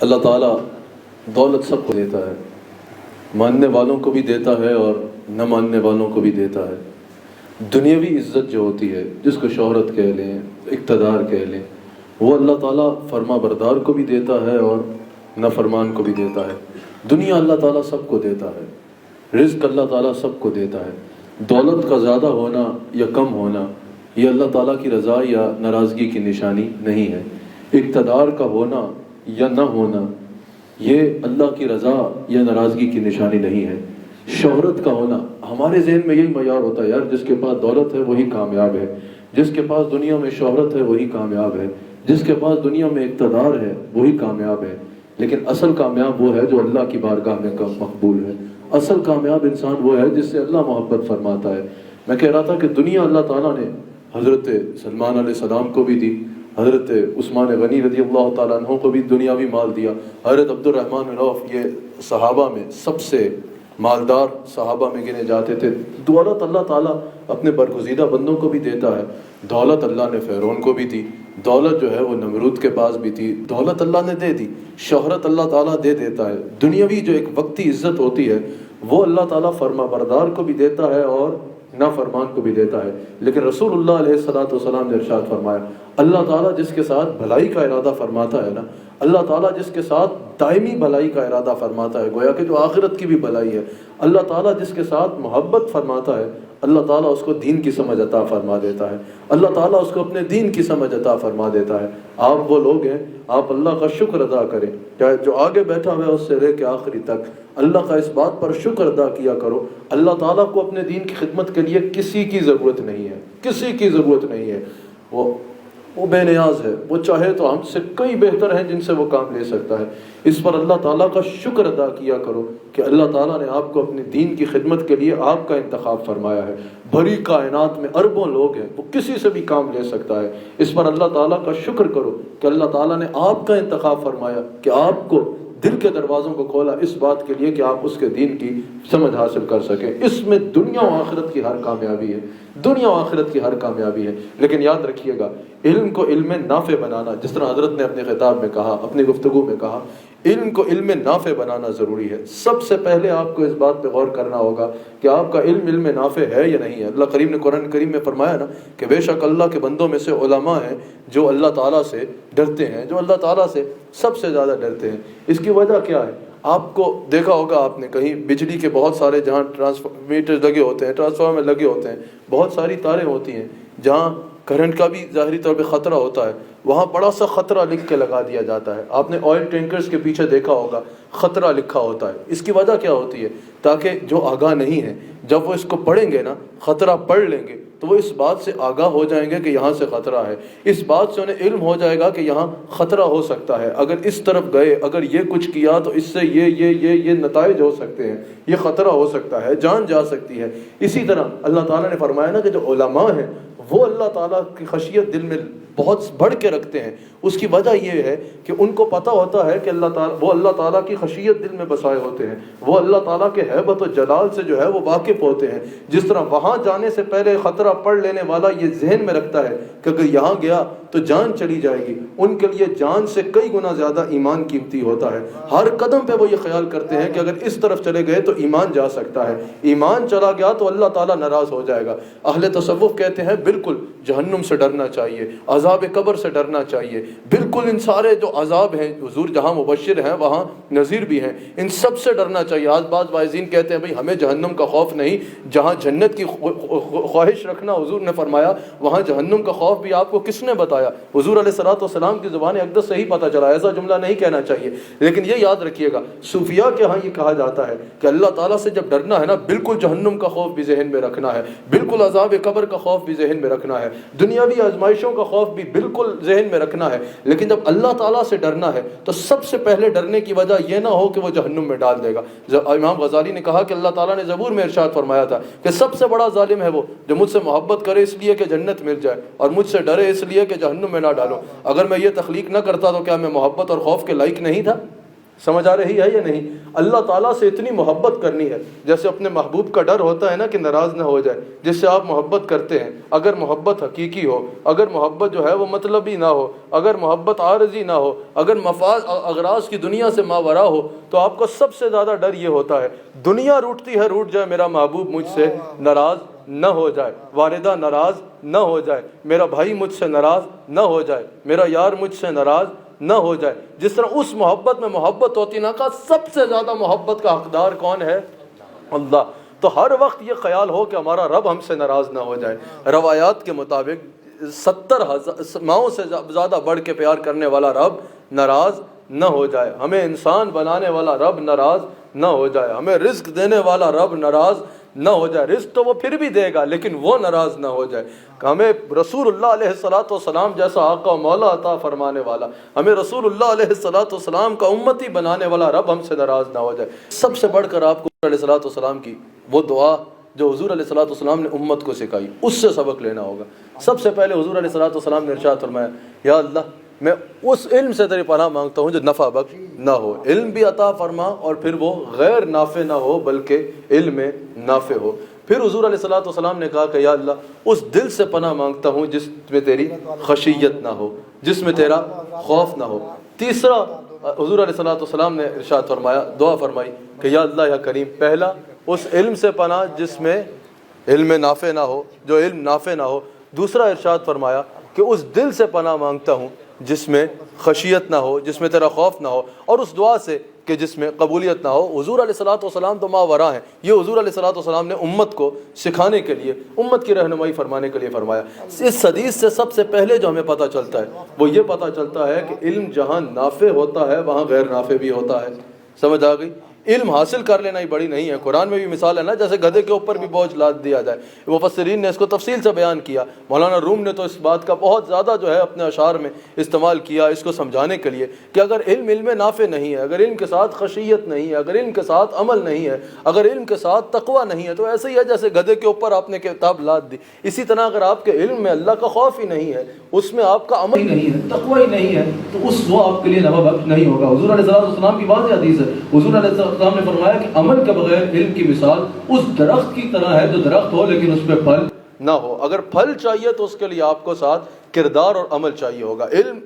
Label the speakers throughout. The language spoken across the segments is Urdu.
Speaker 1: اللہ تعالیٰ دولت سب کو دیتا ہے، ماننے والوں کو بھی دیتا ہے اور نہ ماننے والوں کو بھی دیتا ہے۔ دنیاوی عزت جو ہوتی ہے، جس کو شہرت کہہ لیں، اقتدار کہہ لیں، وہ اللہ تعالیٰ فرما بردار کو بھی دیتا ہے اور نافرمان کو بھی دیتا ہے۔ دنیا اللہ تعالیٰ سب کو دیتا ہے، رزق اللہ تعالیٰ سب کو دیتا ہے۔ دولت کا زیادہ ہونا یا کم ہونا یہ اللہ تعالیٰ کی رضا یا ناراضگی کی نشانی نہیں ہے۔ اقتدار کا ہونا یا نہ ہونا یہ اللہ کی رضا یا ناراضگی کی نشانی نہیں ہے۔ شہرت کا ہونا، ہمارے ذہن میں یہی معیار ہوتا ہے، یار جس کے پاس دولت ہے وہی کامیاب ہے، جس کے پاس دنیا میں شہرت ہے وہی کامیاب ہے، جس کے پاس دنیا میں اقتدار ہے وہی کامیاب ہے۔ لیکن اصل کامیاب وہ ہے جو اللہ کی بارگاہ میں مقبول ہے۔ اصل کامیاب انسان وہ ہے جس سے اللہ محبت فرماتا ہے۔ میں کہہ رہا تھا کہ دنیا اللہ تعالیٰ نے حضرت سلمان علیہ السلام کو بھی دی، حضرت عثمان غنی رضی اللہ تعالیٰ عنہ کو بھی دنیاوی مال دیا، حضرت عبد الرحمن بن عوف یہ صحابہ میں سب سے مالدار صحابہ میں گنے جاتے تھے۔ دولت اللہ تعالیٰ اپنے برگزیدہ بندوں کو بھی دیتا ہے۔ دولت اللہ نے فرعون کو بھی دی، دولت جو ہے وہ نمرود کے پاس بھی تھی، دولت اللہ نے دے دی۔ شہرت اللہ تعالیٰ دے دیتا ہے۔ دنیاوی جو ایک وقتی عزت ہوتی ہے وہ اللہ تعالیٰ فرما بردار کو بھی دیتا ہے اور نافرمان کو بھی دیتا ہے۔ لیکن رسول اللہ علیہ السلام نے ارشاد فرمایا، اللہ تعالیٰ جس کے ساتھ بھلائی کا ارادہ فرماتا ہے نا، اللہ تعالیٰ جس کے ساتھ دائمی بھلائی کا ارادہ فرماتا ہے، گویا کہ جو آخرت کی بھی بھلائی ہے، اللہ تعالیٰ جس کے ساتھ محبت فرماتا ہے، اللہ تعالیٰ اس کو دین کی سمجھ عطا فرما دیتا ہے، اللہ تعالیٰ اس کو اپنے دین کی سمجھ عطا فرما دیتا ہے۔ آپ وہ لوگ ہیں، آپ اللہ کا شکر ادا کریں، چاہے جو آگے بیٹھا ہوا ہے اس سے لے کے آخری تک اللہ کا اس بات پر شکر ادا کیا کرو۔ اللہ تعالیٰ کو اپنے دین کی خدمت کے لیے کسی کی ضرورت نہیں ہے، کسی کی ضرورت نہیں ہے۔ وہ بے نیاز ہے، وہ چاہے تو ہم سے کئی بہتر ہیں جن سے وہ کام لے سکتا ہے۔ اس پر اللہ تعالیٰ کا شکر ادا کیا کرو کہ اللہ تعالیٰ نے آپ کو اپنے دین کی خدمت کے لیے آپ کا انتخاب فرمایا ہے۔ بھری کائنات میں اربوں لوگ ہیں، وہ کسی سے بھی کام لے سکتا ہے۔ اس پر اللہ تعالیٰ کا شکر کرو کہ اللہ تعالیٰ نے آپ کا انتخاب فرمایا، کہ آپ کو دل کے دروازوں کو کھولا اس بات کے لیے کہ آپ اس کے دین کی سمجھ حاصل کر سکیں۔ اس میں دنیا و آخرت کی ہر کامیابی ہے، دنیا و آخرت کی ہر کامیابی ہے۔ لیکن یاد رکھیے گا، علم کو علم نافع بنانا، جس طرح حضرت نے اپنے خطاب میں کہا، اپنی گفتگو میں کہا، علم کو علم نافع بنانا ضروری ہے۔ سب سے پہلے آپ کو اس بات پہ غور کرنا ہوگا کہ آپ کا علم علم نافع ہے یا نہیں ہے۔ اللہ کریم نے قرآن کریم میں فرمایا نا کہ بے شک اللہ کے بندوں میں سے علماء ہیں جو اللہ تعالیٰ سے ڈرتے ہیں، جو اللہ تعالیٰ سے سب سے زیادہ ڈرتے ہیں۔ اس کی وجہ کیا ہے؟ آپ کو دیکھا ہوگا، آپ نے کہیں بجلی کے بہت سارے جہاں ٹرانسفارمیٹر لگے ہوتے ہیں، ٹرانسفارمر لگے ہوتے ہیں، بہت ساری تاریں ہوتی ہیں، جہاں کرنٹ کا بھی ظاہری طور پہ خطرہ ہوتا ہے، وہاں بڑا سا خطرہ لکھ کے لگا دیا جاتا ہے۔ آپ نے آئل ٹینکرز کے پیچھے دیکھا ہوگا، خطرہ لکھا ہوتا ہے۔ اس کی وجہ کیا ہوتی ہے؟ تاکہ جو آگاہ نہیں ہے جب وہ اس کو پڑھیں گے نا، خطرہ پڑھ لیں گے تو وہ اس بات سے آگاہ ہو جائیں گے کہ یہاں سے خطرہ ہے، اس بات سے انہیں علم ہو جائے گا کہ یہاں خطرہ ہو سکتا ہے، اگر اس طرف گئے، اگر یہ کچھ کیا تو اس سے یہ نتائج ہو سکتے ہیں، یہ خطرہ ہو سکتا ہے، جان جا سکتی ہے۔ اسی طرح اللہ تعالیٰ نے فرمایا نا کہ جو علماء ہیں وہ اللہ تعالیٰ کی خشیت دل میں بہت بڑھ کے رکھتے ہیں۔ اس کی وجہ یہ ہے کہ ان کو پتہ ہوتا ہے کہ وہ اللہ تعالیٰ کی خشیت دل میں بسائے ہوتے ہیں، وہ اللہ تعالیٰ کے ہیبت و جلال سے جو ہے وہ واقف ہوتے ہیں۔ جس طرح وہاں جانے سے پہلے خطرہ پڑھ لینے والا یہ ذہن میں رکھتا ہے کہ اگر یہاں گیا تو جان چلی جائے گی، ان کے لیے جان سے کئی گنا زیادہ ایمان قیمتی ہوتا ہے۔ ہر قدم پہ وہ یہ خیال کرتے ہیں کہ اگر اس طرف چلے گئے تو ایمان جا سکتا ہے، ایمان چلا گیا تو اللہ تعالیٰ ناراض ہو جائے گا۔ اہل تصوف کہتے ہیں بالکل جہنم سے ڈرنا چاہیے، عذاب قبر سے ڈرنا چاہیے، بالکل ان سارے جو عذاب ہیں، حضور جہاں مبشر ہیں وہاں نذیر بھی ہیں، ان سب سے ڈرنا چاہیے۔ آج بعض واعظین کہتے ہیں بھئی ہمیں جہنم کا خوف نہیں، جہاں جنت کی خواہش رکھنا حضور نے فرمایا، وہاں جہنم کا خوف بھی آپ کو کس نے بتایا؟ حضور علیہ الصلوۃ والسلام کی زبان اقدس سے ہی پتہ چلا، ایسا جملہ نہیں کہنا چاہیے۔ لیکن یہ یاد رکھیے گا، صوفیاء کے ہاں یہ کہا جاتا ہے کہ اللہ تعالیٰ سے جب ڈرنا ہے نا، بالکل جہنم کا خوف بھی ذہن میں رکھنا ہے، بالکل عذاب قبر کا خوف بھی ذہن میں رکھنا ہے، دنیاوی آزمائشوں کا خوف بھی بالکل ذہن میں رکھنا ہے۔ لیکن جب اللہ تعالیٰ سے ڈرنا ہے تو سب سے پہلے ڈرنے کی وجہ یہ نہ ہو کہ وہ جہنم میں ڈال دے گا۔ امام غزالی نے کہا کہ اللہ تعالیٰ نے زبور میں ارشاد فرمایا تھا کہ سب سے بڑا ظالم ہے وہ جو مجھ سے محبت کرے اس لیے کہ جنت مل جائے اور مجھ سے ڈرے اس لیے کہ جہنم میں نہ ڈالو۔ اگر میں یہ تخلیق نہ کرتا تو کیا میں محبت اور خوف کے لائق نہیں تھا؟ سمجھ آ رہی ہے یا نہیں؟ اللہ تعالیٰ سے اتنی محبت کرنی ہے، جیسے اپنے محبوب کا ڈر ہوتا ہے نا کہ ناراض نہ ہو جائے، جس سے آپ محبت کرتے ہیں، اگر محبت حقیقی ہو، اگر محبت جو ہے وہ مطلبی نہ ہو، اگر محبت عارضی نہ ہو، اگر مفاد اغراض کی دنیا سے ماورا ہو، تو آپ کو سب سے زیادہ ڈر یہ ہوتا ہے دنیا روٹتی ہے روٹ جائے، میرا محبوب مجھ سے ناراض نہ ہو جائے، والدہ ناراض نہ ہو جائے، میرا بھائی مجھ سے ناراض نہ ہو جائے، میرا یار مجھ سے ناراض نہ ہو جائے۔ جس طرح اس محبت میں محبت ہوتی نا، کا سب سے زیادہ محبت کا حقدار کون ہے؟ اللہ۔ تو ہر وقت یہ خیال ہو کہ ہمارا رب ہم سے ناراض نہ ہو جائے۔ روایات کے مطابق 70,000 ماؤں سے زیادہ بڑھ کے پیار کرنے والا رب ناراض نہ ہو جائے، ہمیں انسان بنانے والا رب ناراض نہ ہو جائے، ہمیں رزق دینے والا رب ناراض نہ ہو جائے۔ رزق تو وہ پھر بھی دے گا لیکن وہ ناراض نہ ہو جائے۔ ہمیں رسول اللہ علیہ السلام جیسا آقا و مولا عطا فرمانے والا، ہمیں رسول اللہ علیہ السلام کا امتی بنانے والا رب ہم سے ناراض نہ ہو جائے۔ سب سے بڑھ کر آپ کو حضور علیہ السلام کی وہ دعا جو حضور علیہ السلام نے امت کو سکھائی، اس سے سبق لینا ہوگا۔ سب سے پہلے حضور علیہ السلام نے ارشاد فرمایا، یا اللہ میں اس علم سے تیری پناہ مانگتا ہوں جو نفع بخش نہ ہو، علم بھی عطا فرما اور پھر وہ غیر نافع نہ ہو بلکہ علم نافع ہو۔ پھر حضور علیہ السلام نے کہا کہ یا اللہ اس دل سے پناہ مانگتا ہوں جس میں تیری خشیت نہ ہو، جس میں تیرا خوف نہ ہو۔ تیسرا حضور علیہ السلام نے ارشاد فرمایا، دعا فرمائی کہ یا اللہ یا کریم، پہلا اس علم سے پناہ جس میں علم نافع نہ ہو، جو علم نافع نہ ہو۔ دوسرا ارشاد فرمایا کہ اس دل سے پناہ مانگتا ہوں جس میں خشیت نہ ہو، جس میں تیرا خوف نہ ہو، اور اس دعا سے کہ جس میں قبولیت نہ ہو۔ حضور علیہ السلام تو ماورا ہیں، یہ حضور علیہ السلام نے امت کو سکھانے کے لیے، امت کی رہنمائی فرمانے کے لیے فرمایا۔ اس حدیث سے سب سے پہلے جو ہمیں پتہ چلتا ہے وہ یہ پتہ چلتا ہے کہ علم جہاں نافع ہوتا ہے وہاں غیر نافع بھی ہوتا ہے۔ سمجھ آ گئی؟ علم حاصل کر لینا ہی بڑی نہیں ہے۔ قرآن میں بھی مثال ہے نا، جیسے گدھے کے اوپر بھی بوجھ لاد دیا جائے۔ مفسرین نے اس کو تفصیل سے بیان کیا۔ مولانا روم نے تو اس بات کا بہت زیادہ جو ہے اپنے اشعار میں استعمال کیا اس کو سمجھانے کے لیے کہ اگر علم نافع نہیں ہے، اگر علم کے ساتھ خشیت نہیں ہے، اگر علم کے ساتھ عمل نہیں ہے، اگر علم کے ساتھ تقوی نہیں ہے، تو ایسے ہی ہے جیسے گدھے کے اوپر آپ نے کتاب لاد دی۔ اسی طرح اگر آپ کے علم میں اللہ کا خوف ہی نہیں ہے، اس میں آپ کا عمل ہی نہیں ہے، تقوی ہی نہیں ہے، تو وہ آپ کے لیے نفع بخش نہیں ہوگا۔ حضور علیہ السلام کی واضح حدیث ہے، حضور علیہ السلام نے فرمایا کہ عمل کے بغیر علم کی مثال اس درخت کی طرح ہے جو درخت ہو لیکن اس پہ پھل نہ ہو۔ اگر پھل چاہیے تو اس کے لیے آپ کو ساتھ کردار اور عمل چاہیے ہوگا۔ علم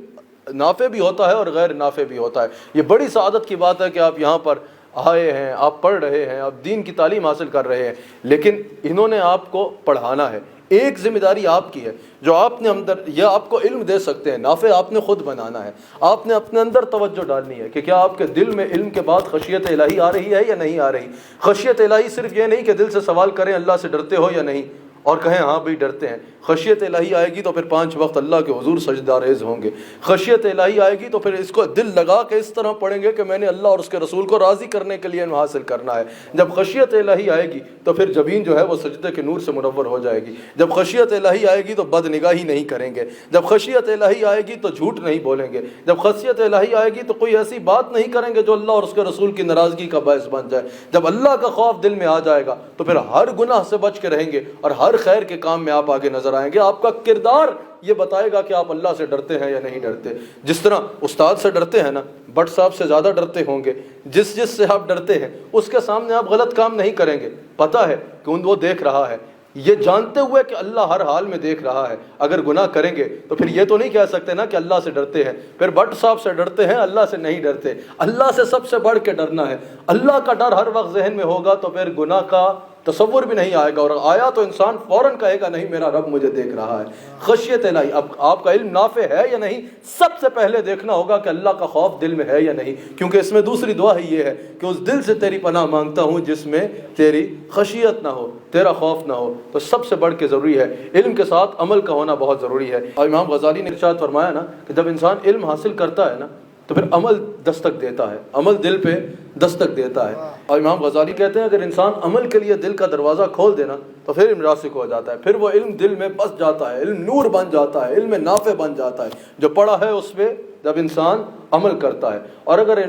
Speaker 1: نافع بھی ہوتا ہے اور غیر نافع بھی ہوتا ہے۔ یہ بڑی سعادت کی بات ہے کہ آپ یہاں پر آئے ہیں، آپ پڑھ رہے ہیں، آپ دین کی تعلیم حاصل کر رہے ہیں، لیکن انہوں نے آپ کو پڑھانا ہے۔ ایک ذمہ داری آپ کی ہے جو آپ نے اندر، یہ آپ کو علم دے سکتے ہیں، نافع آپ نے خود بنانا ہے۔ آپ نے اپنے اندر توجہ ڈالنی ہے کہ کیا آپ کے دل میں علم کے بعد خشیت الہی آ رہی ہے یا نہیں آ رہی۔ خشیت الہی صرف یہ نہیں کہ دل سے سوال کریں اللہ سے ڈرتے ہو یا نہیں اور کہیں ہاں بھائی ڈرتے ہیں۔ خشیت الہی آئے گی تو پھر 5 وقت اللہ کے حضور سجدہ ریز ہوں گے۔ خشیت الہی آئے گی تو پھر اس کو دل لگا کے اس طرح پڑھیں گے کہ میں نے اللہ اور اس کے رسول کو راضی کرنے کے لیے حاصل کرنا ہے۔ جب خشیت الہی آئے گی تو پھر جبین جو ہے وہ سجدے کے نور سے منور ہو جائے گی۔ جب خشیت الہی آئے گی تو بد نگاہی نہیں کریں گے۔ جب خشیت الہی آئے گی تو جھوٹ نہیں بولیں گے۔ جب خشیت الہی آئے گی تو کوئی ایسی بات نہیں کریں گے جو اللہ اور اس کے رسول کی ناراضگی کا باعث بن جائے۔ جب اللہ کا خوف دل میں آ جائے گا تو پھر ہر گناہ سے بچ کے رہیں گے اور ہر خیر کے کام میں آپ آگے نظر آئیں گے۔ آپ کا کردار یہ بتائے گا کہ آپ اللہ سے ڈرتے ہیں یا نہیں ڈرتے۔ جس طرح استاد سے ڈرتے ہیں نا، بٹ صاحب سے زیادہ ڈرتے ہوں گے، جس سے آپ ڈرتے ہیں اس کے سامنے آپ غلط کام نہیں کریں گے۔ پتہ ہے کہ وہ دیکھ رہا ہے، یہ جانتے ہوئے کہ اللہ ہر حال میں دیکھ رہا ہے۔ اگر گناہ کریں گے تو پھر یہ تو نہیں کہہ سکتے نا کہ اللہ سے ڈرتے ہیں، پھر بٹ صاحب سے ڈرتے ہیں، اللہ سے نہیں ڈرتے۔ اللہ سے سب سے بڑھ کے ڈرنا ہے۔ اللہ کا ڈر ہر وقت ذہن میں ہوگا تو پھر گناہ کا تصور بھی نہیں آئے گا، اور آیا تو انسان فوراً کہے گا نہیں میرا رب مجھے دیکھ رہا ہے۔ خشیت الہی، اب آپ کا علم نافع ہے یا نہیں، سب سے پہلے دیکھنا ہوگا کہ اللہ کا خوف دل میں ہے یا نہیں، کیونکہ اس میں دوسری دعا ہی یہ ہے کہ اس دل سے تیری پناہ مانگتا ہوں جس میں تیری خشیت نہ ہو، تیرا خوف نہ ہو۔ تو سب سے بڑھ کے ضروری ہے علم کے ساتھ عمل کا ہونا بہت ضروری ہے۔ اور امام غزالی نے ارشاد فرمایا نا کہ جب انسان علم حاصل کرتا ہے نا تو پھر عمل دستک دیتا ہے، عمل دل پہ دستک دیتا ہے۔ اور امام غزالی کہتے ہیں اگر انسان عمل کے لیے دل کا دروازہ کھول دینا تو پھر علم راسخ ہو جاتا ہے، پھر وہ علم دل میں بس جاتا ہے، علم نور بن جاتا ہے، علم نافع بن جاتا ہے۔ جو پڑھا ہے اس پہ جب انسان عمل کرتا ہے، اور اگر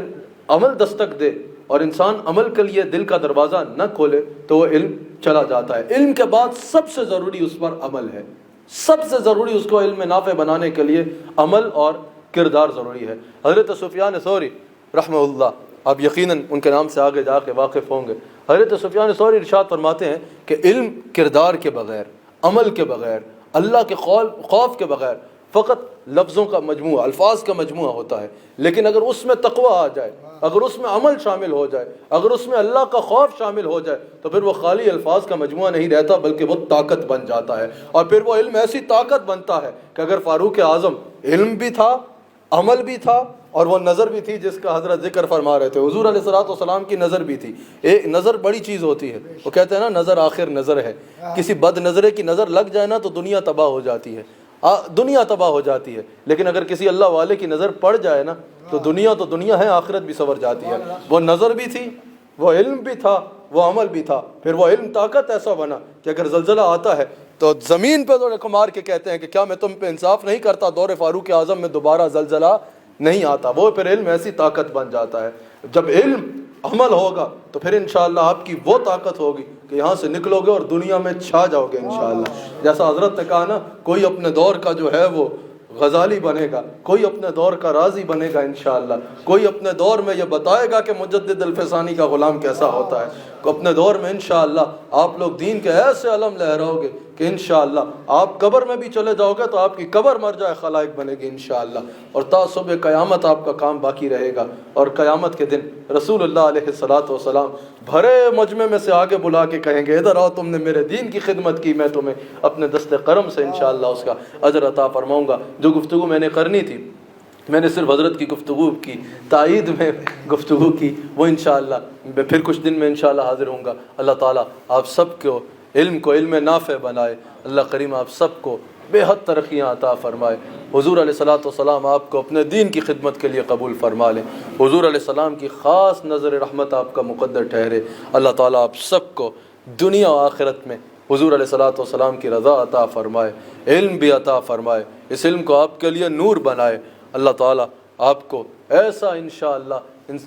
Speaker 1: عمل دستک دے اور انسان عمل کے لیے دل کا دروازہ نہ کھولے تو وہ علم چلا جاتا ہے۔ علم کے بعد سب سے ضروری اس پر عمل ہے، سب سے ضروری اس کو علم نافع بنانے کے لیے عمل اور کردار ضروری ہے۔ حضرت سفیان ثوری رحمہ اللہ آپ یقیناً ان کے نام سے آگے جا کے واقف ہوں گے۔ حضرت سفیان ثوری ارشاد فرماتے ہیں کہ علم کردار کے بغیر، عمل کے بغیر، اللہ کے خوف کے بغیر فقط لفظوں کا مجموعہ، الفاظ کا مجموعہ ہوتا ہے، لیکن اگر اس میں تقوی آ جائے، اگر اس میں عمل شامل ہو جائے، اگر اس میں اللہ کا خوف شامل ہو جائے تو پھر وہ خالی الفاظ کا مجموعہ نہیں رہتا بلکہ وہ طاقت بن جاتا ہے۔ اور پھر وہ علم ایسی طاقت بنتا ہے کہ اگر فاروق اعظم علم بھی تھا، عمل بھی تھا اور وہ نظر بھی تھی جس کا حضرت ذکر فرما رہے تھے، حضور علیہ الصلوۃ والسلام کی نظر بھی تھی۔ ایک نظر بڑی چیز ہوتی ہے، وہ کہتے ہیں نا نظر آخر نظر ہے، کسی بد نظرے کی نظر لگ جائے نا تو دنیا تباہ ہو جاتی ہے، دنیا تباہ ہو جاتی ہے، لیکن اگر کسی اللہ والے کی نظر پڑ جائے نا تو دنیا ہے، آخرت بھی سنور جاتی ہے۔ وہ نظر بھی تھی، وہ علم بھی تھا، وہ عمل بھی تھا، پھر وہ علم طاقت ایسا بنا کہ اگر زلزلہ آتا ہے تو زمین پہ دور مار کے کہتے ہیں کہ کیا میں تم پہ انصاف نہیں کرتا، دور فاروق اعظم میں دوبارہ زلزلہ نہیں آتا۔ وہ پھر علم ایسی طاقت بن جاتا ہے۔ جب علم عمل ہوگا تو پھر انشاءاللہ آپ کی وہ طاقت ہوگی کہ یہاں سے نکلو گے اور دنیا میں چھا جاؤ گے انشاءاللہ۔ جیسا حضرت نے کہا نا، کوئی اپنے دور کا جو ہے وہ غزالی بنے گا، کوئی اپنے دور کا رازی بنے گا انشاءاللہ، کوئی اپنے دور میں یہ بتائے گا کہ مجدد الفسانی کا غلام کیسا ہوتا ہے۔ اپنے دور میں انشاءاللہ آپ لوگ دین کے ایسے علم لہراؤ گے کہ انشاءاللہ آپ قبر میں بھی چلے جاؤ گے تو آپ کی قبر مر جائے خلائق بنے گی انشاءاللہ، اور تا صبح قیامت آپ کا کام باقی رہے گا۔ اور قیامت کے دن رسول اللہ علیہ الصلوۃ والسلام بھرے مجمع میں سے آگے بلا کے کہیں گے ادھر آؤ، تم نے میرے دین کی خدمت کی، میں تمہیں اپنے دست کرم سے انشاءاللہ اس کا اجر عطا فرماؤں گا۔ جو گفتگو میں نے کرنی تھی، میں نے صرف حضرت کی گفتگو کی، تائید میں گفتگو کی، وہ انشاءاللہ پھر کچھ دن میں انشاءاللہ حاضر ہوں گا۔ اللہ تعالیٰ آپ سب کو علم نافع بنائے، اللہ کریم آپ سب کو بے حد ترقیاں عطا فرمائے۔ حضور علیہ الصلوۃ والسلام آپ کو اپنے دین کی خدمت کے لیے قبول فرما لیں۔ حضور علیہ السلام کی خاص نظر رحمت آپ کا مقدر ٹھہرے۔ اللہ تعالیٰ آپ سب کو دنیا و آخرت میں حضور علیہ الصلوۃ والسلام کی رضا عطا فرمائے، علم بھی عطا فرمائے، اس علم کو آپ کے لیے نور بنائے۔ اللہ تعالیٰ آپ کو ایسا انشاءاللہ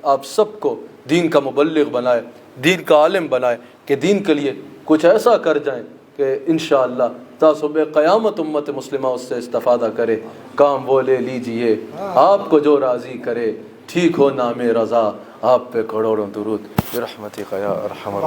Speaker 1: آپ سب کو دین کا مبلغ بنائے، دین کا عالم بنائے کہ دین کے لیے کچھ ایسا کر جائیں کہ انشاءاللہ تا صبح قیامت امت مسلمہ اس سے استفادہ کرے۔ کام وہ لے لیجئے آپ کو جو راضی کرے، ٹھیک ہو نام رضا آپ پہ کروڑوں درود برحمتک یا ارحم